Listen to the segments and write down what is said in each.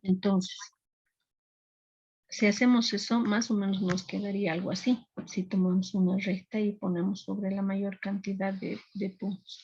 Entonces, si hacemos eso, más o menos nos quedaría algo así. Si tomamos una recta y ponemos sobre la mayor cantidad de puntos.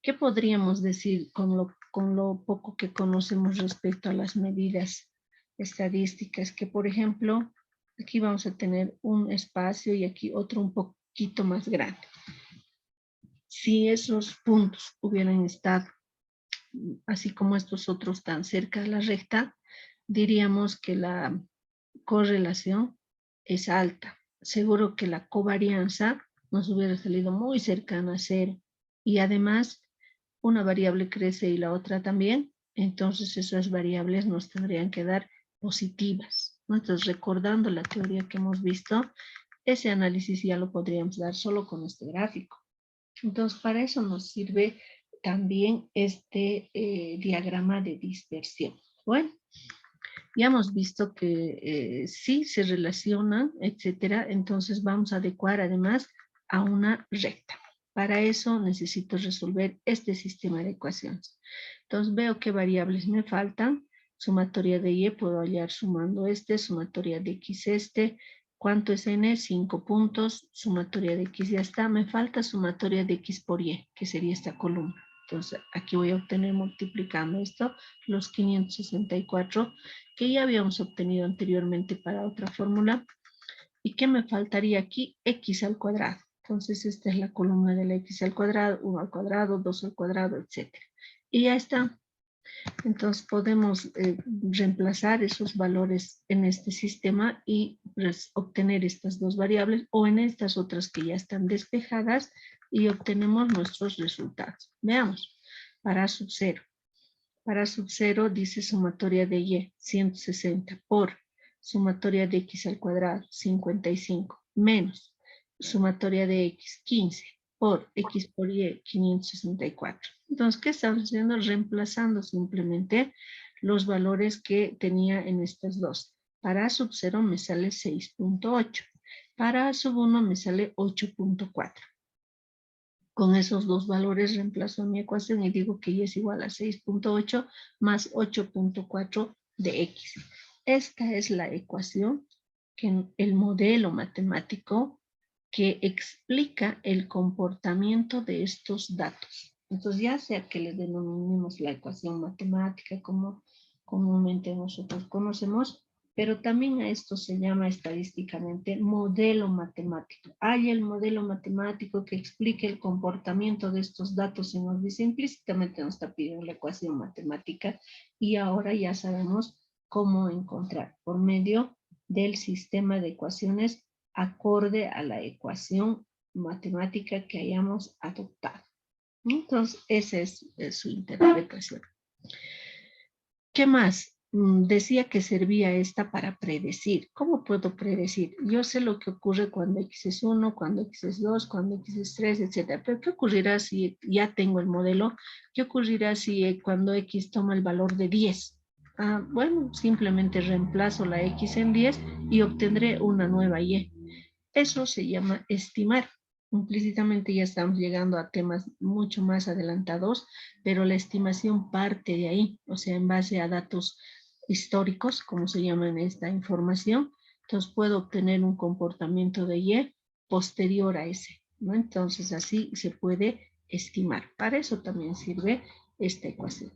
¿Qué podríamos decir con lo poco que conocemos respecto a las medidas estadísticas? Que, por ejemplo, aquí vamos a tener un espacio y aquí otro un poquito más grande. Si esos puntos hubieran estado, así como estos otros tan cerca de la recta, diríamos que la correlación es alta. Seguro que la covarianza nos hubiera salido muy cercana a cero. Y además, una variable crece y la otra también, entonces esas variables nos tendrían que dar positivas, ¿no? Entonces, recordando la teoría que hemos visto, ese análisis ya lo podríamos dar solo con este gráfico. Entonces, para eso nos sirve también este diagrama de dispersión. Bueno, ya hemos visto que sí se relacionan, etcétera. Entonces vamos a adecuar además a una recta. Para eso necesito resolver este sistema de ecuaciones. Entonces veo qué variables me faltan. Sumatoria de y puedo hallar sumando este, sumatoria de x este. ¿Cuánto es n? 5 puntos. Sumatoria de x ya está. Me falta sumatoria de x por y, que sería esta columna. Entonces aquí voy a obtener multiplicando esto los 564 que ya habíamos obtenido anteriormente para otra fórmula. ¿Y qué me faltaría aquí? X al cuadrado. Entonces esta es la columna de la X al cuadrado, 1 al cuadrado, 2 al cuadrado, etc. Y ya está. Entonces podemos reemplazar esos valores en este sistema y pues, obtener estas dos variables o en estas otras que ya están despejadas y obtenemos nuestros resultados. Veamos, para sub 0. Para sub 0 dice sumatoria de y, 160, por sumatoria de x al cuadrado, 55, menos sumatoria de x, 15, por x por y, 564. Entonces, ¿qué estamos haciendo? Reemplazando simplemente los valores que tenía en estas dos. Para sub 0 me sale 6.8. Para sub 1 me sale 8.4. Con esos dos valores reemplazo mi ecuación y digo que y es igual a 6.8 más 8.4 de x. Esta es la ecuación, que el modelo matemático que explica el comportamiento de estos datos. Entonces, ya sea que le denominemos la ecuación matemática como comúnmente nosotros conocemos, pero también a esto se llama estadísticamente modelo matemático. Hay el modelo matemático que explique el comportamiento de estos datos y nos dice implícitamente, nos está pidiendo la ecuación matemática y ahora ya sabemos cómo encontrar por medio del sistema de ecuaciones acorde a la ecuación matemática que hayamos adoptado. Entonces, esa es su interpretación. ¿Qué más? Decía que servía esta para predecir. ¿Cómo puedo predecir? Yo sé lo que ocurre cuando x es 1, cuando x es 2, cuando x es 3, etc. Pero ¿qué ocurrirá si ya tengo el modelo? ¿Qué ocurrirá si cuando x toma el valor de 10? Bueno, simplemente reemplazo la x en 10 y obtendré una nueva y. Eso se llama estimar. Implícitamente ya estamos llegando a temas mucho más adelantados, pero la estimación parte de ahí, o sea, en base a datos históricos, como se llama en esta información. Entonces puedo obtener un comportamiento de y posterior a ese, ¿no? Entonces así se puede estimar. Para eso también sirve esta ecuación.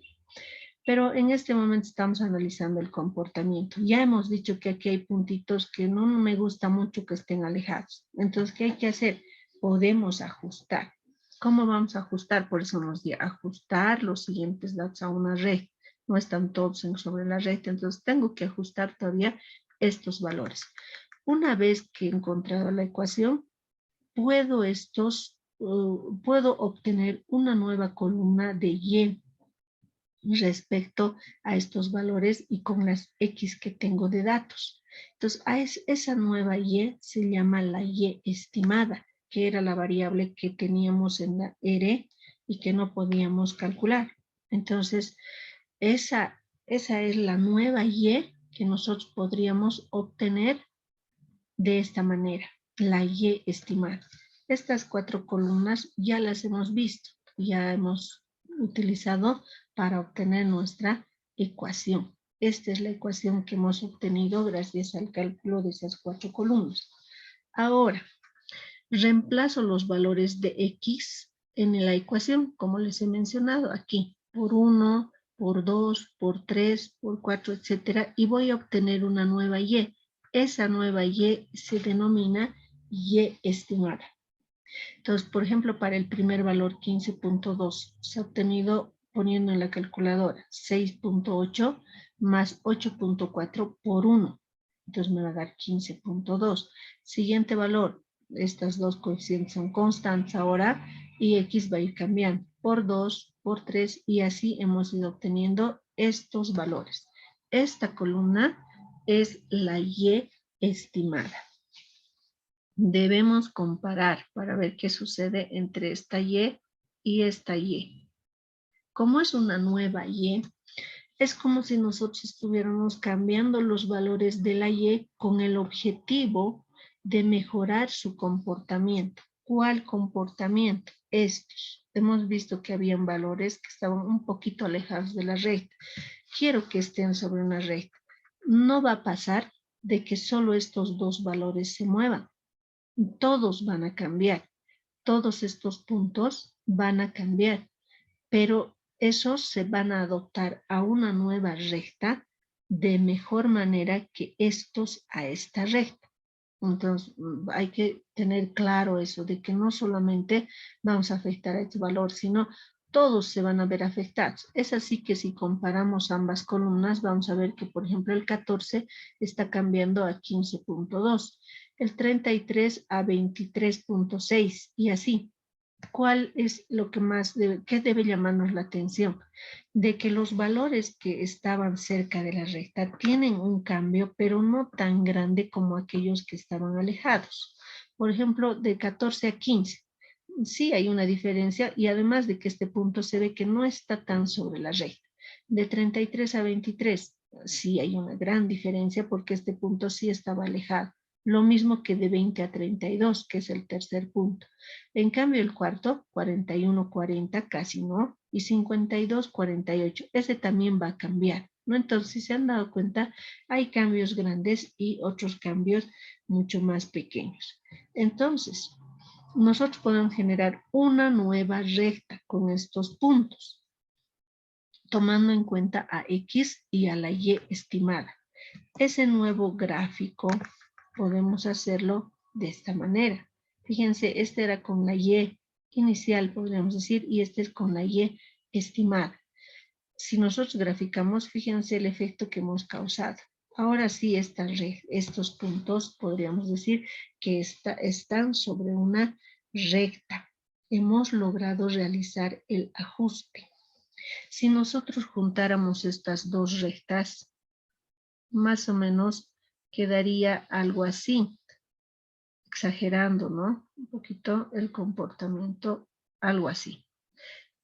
Pero en este momento estamos analizando el comportamiento. Ya hemos dicho que aquí hay puntitos que no me gusta mucho que estén alejados. Entonces, ¿qué hay que hacer? Podemos ajustar. ¿Cómo vamos a ajustar? Por eso nos dio ajustar los siguientes datos a una red. No están todos sobre la red, entonces tengo que ajustar todavía estos valores. Una vez que he encontrado la ecuación, puedo obtener una nueva columna de y respecto a estos valores y con las X que tengo de datos. Entonces, esa nueva Y se llama la Y estimada, que era la variable que teníamos en la R y que no podíamos calcular. Entonces, esa es la nueva Y que nosotros podríamos obtener de esta manera, la Y estimada. Estas 4 columnas ya las hemos visto, ya hemos utilizado para obtener nuestra ecuación. Esta es la ecuación que hemos obtenido gracias al cálculo de esas 4 columnas. Ahora, reemplazo los valores de X en la ecuación, como les he mencionado aquí, por 1, por 2, por 3, por 4, etcétera, y voy a obtener una nueva Y. Esa nueva Y se denomina Y estimada. Entonces, por ejemplo, para el primer valor 15.2 se ha obtenido poniendo en la calculadora 6.8 más 8.4 por 1. Entonces me va a dar 15.2. Siguiente valor, estas dos coeficientes son constantes ahora y X va a ir cambiando por 2, por 3 y así hemos ido obteniendo estos valores. Esta columna es la Y estimada. Debemos comparar para ver qué sucede entre esta Y y esta Y. Como es una nueva Y, es como si nosotros estuviéramos cambiando los valores de la Y con el objetivo de mejorar su comportamiento. ¿Cuál comportamiento? Estos. Hemos visto que habían valores que estaban un poquito alejados de la recta. Quiero que estén sobre una recta. No va a pasar de que solo estos dos valores se muevan. Todos van a cambiar, todos estos puntos van a cambiar, pero esos se van a adoptar a una nueva recta de mejor manera que estos a esta recta. Entonces, hay que tener claro eso, de que no solamente vamos a afectar a este valor, sino todos se van a ver afectados. Es así que si comparamos ambas columnas, vamos a ver que, por ejemplo, el 14 está cambiando a 15.2, el 33 a 23.6 y así. ¿Cuál es lo que más qué debe llamarnos la atención? De que los valores que estaban cerca de la recta tienen un cambio, pero no tan grande como aquellos que estaban alejados. Por ejemplo, de 14 a 15. Sí hay una diferencia y además de que este punto se ve que no está tan sobre la recta. De 33 a 23, sí hay una gran diferencia porque este punto sí estaba alejado. Lo mismo que de 20 a 32, que es el tercer punto. En cambio, el cuarto, 41-40, casi no, y 52-48, ese también va a cambiar, ¿no? Entonces, si se han dado cuenta, hay cambios grandes y otros cambios mucho más pequeños. Entonces, nosotros podemos generar una nueva recta con estos puntos, tomando en cuenta a X y a la Y estimada. Ese nuevo gráfico podemos hacerlo de esta manera. Fíjense, este era con la Y inicial, podríamos decir, y este es con la Y estimada. Si nosotros graficamos, fíjense el efecto que hemos causado. Ahora sí, estos puntos podríamos decir que están sobre una recta. Hemos logrado realizar el ajuste. Si nosotros juntáramos estas dos rectas, más o menos quedaría algo así, exagerando, ¿no? Un poquito el comportamiento, algo así.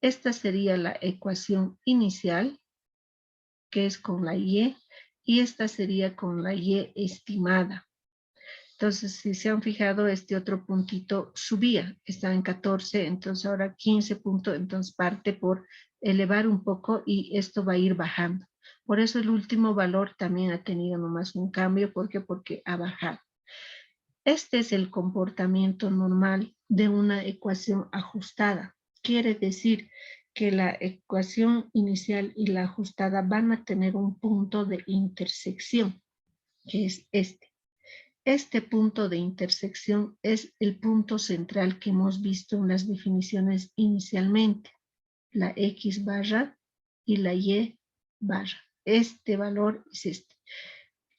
Esta sería la ecuación inicial, que es con la Y, y esta sería con la Y estimada. Entonces, si se han fijado, este otro puntito subía, estaba en 14, entonces ahora 15 puntos, entonces parte por elevar un poco y esto va a ir bajando. Por eso el último valor también ha tenido nomás un cambio. ¿Por qué? Porque ha bajado. Este es el comportamiento normal de una ecuación ajustada. Quiere decir que la ecuación inicial y la ajustada van a tener un punto de intersección, que es este. Este punto de intersección es el punto central que hemos visto en las definiciones inicialmente, la X barra y la Y barra. Este valor es este.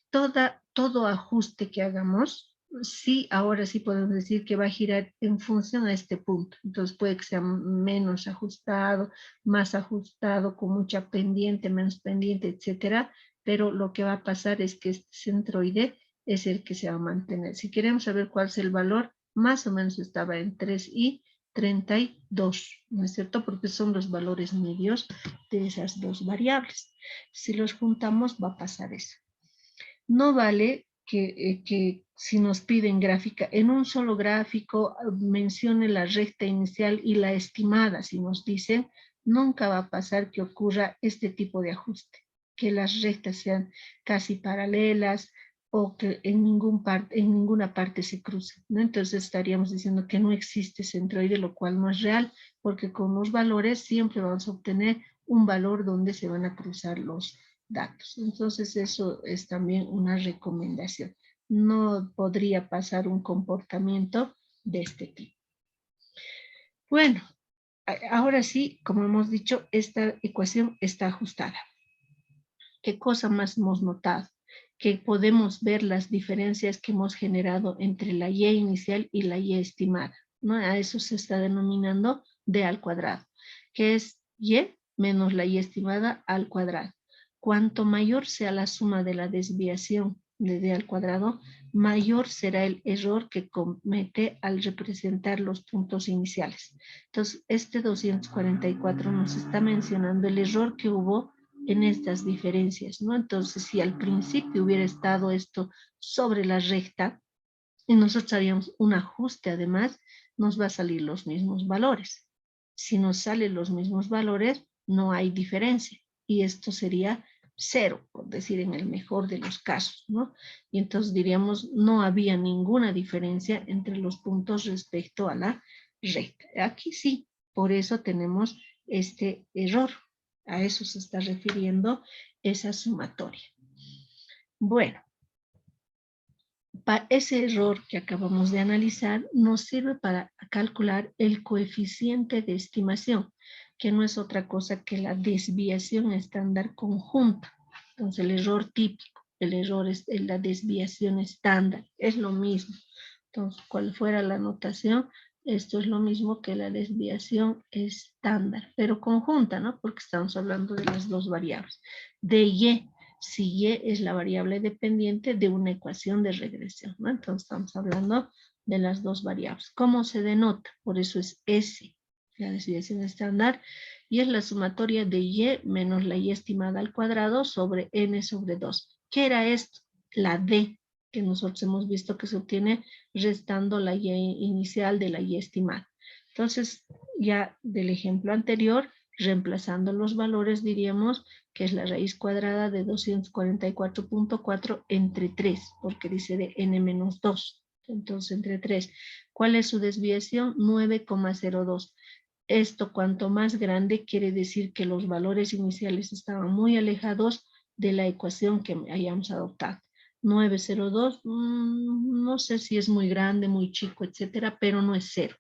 Todo ajuste que hagamos, sí, ahora sí podemos decir que va a girar en función a este punto. Entonces puede que sea menos ajustado, más ajustado, con mucha pendiente, menos pendiente, etcétera. Pero lo que va a pasar es que este centroide es el que se va a mantener. Si queremos saber cuál es el valor, más o menos estaba en 3 y 32, ¿no es cierto? Porque son los valores medios de esas dos variables. Si los juntamos, va a pasar eso. No vale que si nos piden gráfica, en un solo gráfico mencione la recta inicial y la estimada. Si nos dicen, nunca va a pasar que ocurra este tipo de ajuste. que las rectas sean casi paralelas o que en ninguna parte se crucen, ¿no? Entonces estaríamos diciendo que no existe centroide, lo cual no es real, porque con los valores siempre vamos a obtener un valor donde se van a cruzar los datos. Entonces eso es también una recomendación. No podría pasar un comportamiento de este tipo. Bueno, ahora sí, como hemos dicho, esta ecuación está ajustada. ¿Qué cosa más hemos notado? Que podemos ver las diferencias que hemos generado entre la y inicial y la y estimada, ¿no? A eso se está denominando d al cuadrado, que es y menos la y estimada al cuadrado. Cuanto mayor sea la suma de la desviación de d al cuadrado, mayor será el error que comete al representar los puntos iniciales. Entonces, este 244 nos está mencionando el error que hubo en estas diferencias, ¿no? Entonces, si al principio hubiera estado esto sobre la recta y nosotros haríamos un ajuste, además, nos va a salir los mismos valores. Si nos salen los mismos valores, no hay diferencia. Y esto sería cero, por decir en el mejor de los casos, ¿no? Y entonces diríamos, no había ninguna diferencia entre los puntos respecto a la recta. Aquí sí, por eso tenemos este error. A eso se está refiriendo esa sumatoria. Bueno, ese error que acabamos de analizar nos sirve para calcular el coeficiente de estimación, que no es otra cosa que la desviación estándar conjunta. Entonces, el error típico, el error es la desviación estándar, es lo mismo. Entonces, cual fuera la notación, esto es lo mismo que la desviación estándar, pero conjunta, ¿no? Porque estamos hablando de las dos variables. De y, si y es la variable dependiente de una ecuación de regresión, ¿no? Entonces estamos hablando de las dos variables. ¿Cómo se denota? Por eso es S, la desviación estándar, y es la sumatoria de y menos la y estimada al cuadrado sobre n sobre 2. ¿Qué era esto? La d, que nosotros hemos visto que se obtiene restando la y inicial de la y estimada. Entonces, ya del ejemplo anterior, reemplazando los valores, diríamos que es la raíz cuadrada de 244.4 entre 3, porque dice de n menos 2. Entonces, entre 3. ¿Cuál es su desviación? 9,02. Esto, cuanto más grande, quiere decir que los valores iniciales estaban muy alejados de la ecuación que hayamos adoptado. 902, no sé si es muy grande, muy chico, etcétera, pero no es cero.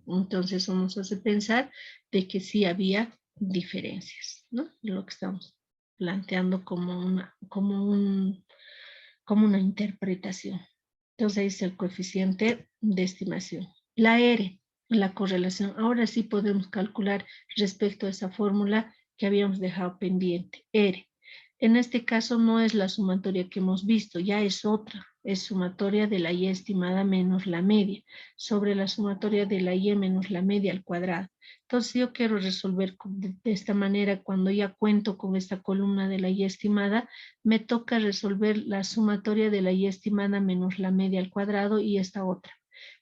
Entonces, eso nos hace pensar de que sí había diferencias, ¿no? Lo que estamos planteando como una interpretación. Entonces, ahí es el coeficiente de estimación. La R, la correlación. Ahora sí podemos calcular respecto a esa fórmula que habíamos dejado pendiente. R. En este caso no es la sumatoria que hemos visto, ya es otra. Es sumatoria de la y estimada menos la media, sobre la sumatoria de la y menos la media al cuadrado. Entonces yo quiero resolver de esta manera, cuando ya cuento con esta columna de la y estimada, me toca resolver la sumatoria de la y estimada menos la media al cuadrado y esta otra.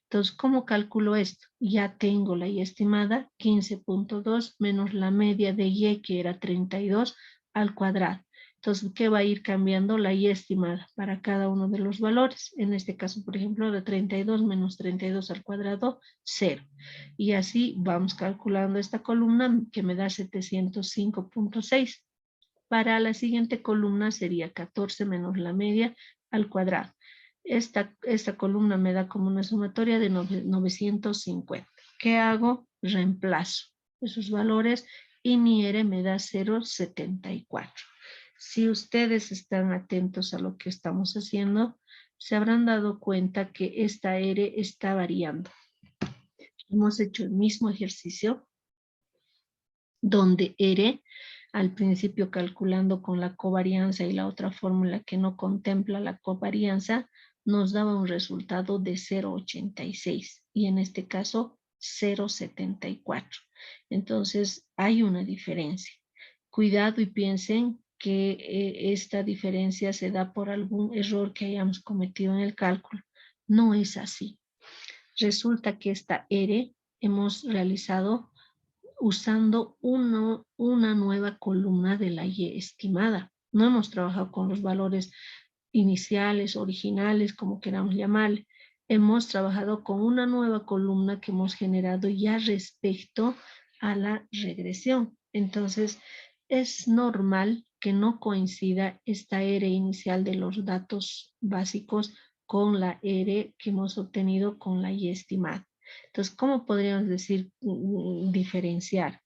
Entonces, ¿cómo calculo esto? Ya tengo la y estimada, 15.2 menos la media de y, que era 32 al cuadrado. Entonces, ¿qué va a ir cambiando? La y estimada para cada uno de los valores. En este caso, por ejemplo, de 32 menos 32 al cuadrado, 0. Y así vamos calculando esta columna que me da 705.6. Para la siguiente columna sería 14 menos la media al cuadrado. Esta columna me da como una sumatoria de 950. ¿Qué hago? Reemplazo esos valores y mi R me da 0,74. Si ustedes están atentos a lo que estamos haciendo, se habrán dado cuenta que esta R está variando. Hemos hecho el mismo ejercicio donde R, al principio calculando con la covarianza y la otra fórmula que no contempla la covarianza, nos daba un resultado de 0,86 y en este caso 0,74. Entonces hay una diferencia. Cuidado y piensen que esta diferencia se da por algún error que hayamos cometido en el cálculo. No es así. Resulta que esta R hemos realizado usando una nueva columna de la y estimada. No hemos trabajado con los valores iniciales, originales, como queramos llamarle. Hemos trabajado con una nueva columna que hemos generado ya respecto a la regresión. Entonces, es normal que no coincida esta R inicial de los datos básicos con la R que hemos obtenido con la Y estimada. Entonces, ¿cómo podríamos decir diferenciar?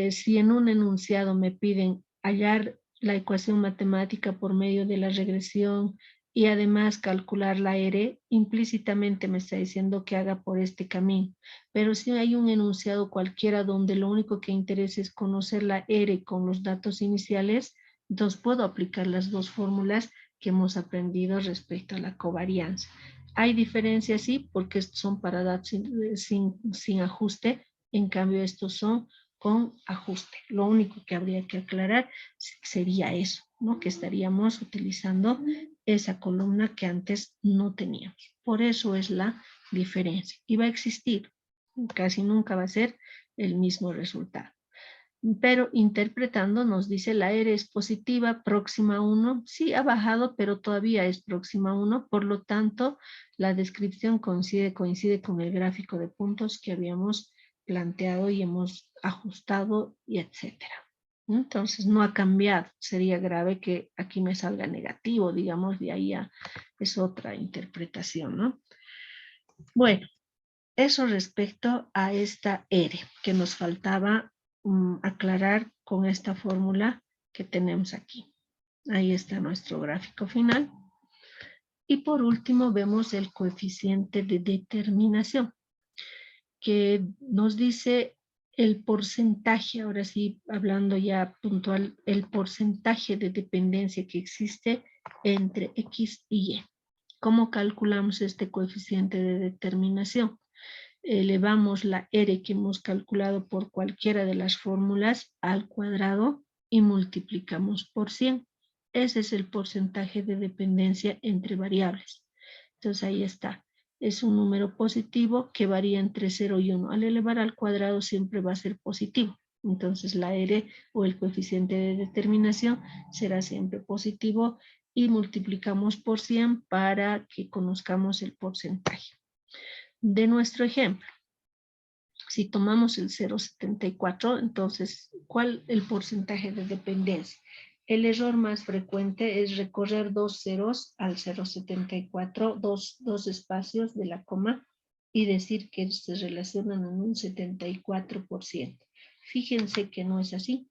Si en un enunciado me piden hallar la ecuación matemática por medio de la regresión y además calcular la R, implícitamente me está diciendo que haga por este camino. Pero si hay un enunciado cualquiera donde lo único que interesa es conocer la R con los datos iniciales, entonces puedo aplicar las dos fórmulas que hemos aprendido respecto a la covarianza. Hay diferencias, sí, porque estos son para datos sin ajuste, en cambio estos son con ajuste. Lo único que habría que aclarar sería eso, ¿no? Que estaríamos utilizando esa columna que antes no teníamos. Por eso es la diferencia. Y va a existir, casi nunca va a ser el mismo resultado. Pero interpretando nos dice la R es positiva, próxima a 1. Sí, ha bajado, pero todavía es próxima a 1. Por lo tanto, la descripción coincide con el gráfico de puntos que habíamos planteado y hemos ajustado y etcétera. Entonces no ha cambiado. Sería grave que aquí me salga negativo, digamos, de ahí es otra interpretación, ¿no? Bueno, eso respecto a esta R que nos faltaba aclarar con esta fórmula que tenemos aquí. Ahí está nuestro gráfico final. Y por último vemos el coeficiente de determinación, que nos dice el porcentaje, ahora sí hablando ya puntual, el porcentaje de dependencia que existe entre X y Y. ¿Cómo calculamos este coeficiente de determinación? Elevamos la R que hemos calculado por cualquiera de las fórmulas al cuadrado y multiplicamos por 100. Ese es el porcentaje de dependencia entre variables. Entonces ahí está. Es un número positivo que varía entre 0 y 1. Al elevar al cuadrado siempre va a ser positivo. Entonces la R o el coeficiente de determinación será siempre positivo y multiplicamos por 100 para que conozcamos el porcentaje. De nuestro ejemplo, si tomamos el 0,74, entonces, ¿cuál es el porcentaje de dependencia? El error más frecuente es recorrer dos ceros al 0,74, dos espacios de la coma, y decir que se relacionan en un 74%. Fíjense que no es así.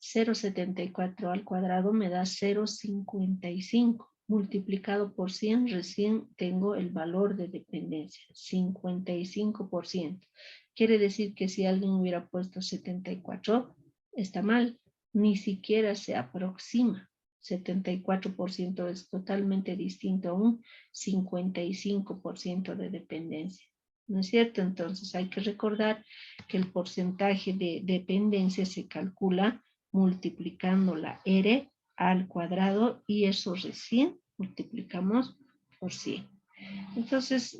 0,74 al cuadrado me da 0,55. Multiplicado por 100, recién tengo el valor de dependencia, 55%. Quiere decir que si alguien hubiera puesto 74, está mal, ni siquiera se aproxima. 74% es totalmente distinto a un 55% de dependencia. ¿No es cierto? Entonces hay que recordar que el porcentaje de dependencia se calcula multiplicando la R al cuadrado y eso recién multiplicamos por 100. Entonces,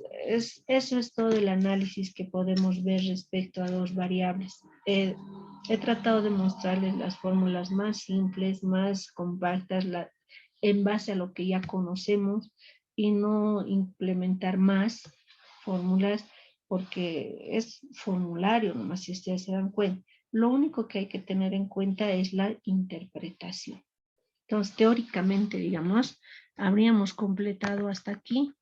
eso es todo el análisis que podemos ver respecto a dos variables. He tratado de mostrarles las fórmulas más simples, más compactas, en base a lo que ya conocemos y no implementar más fórmulas porque es formulario nomás, si ustedes se dan cuenta. Lo único que hay que tener en cuenta es la interpretación. Entonces, teóricamente, digamos, habríamos completado hasta aquí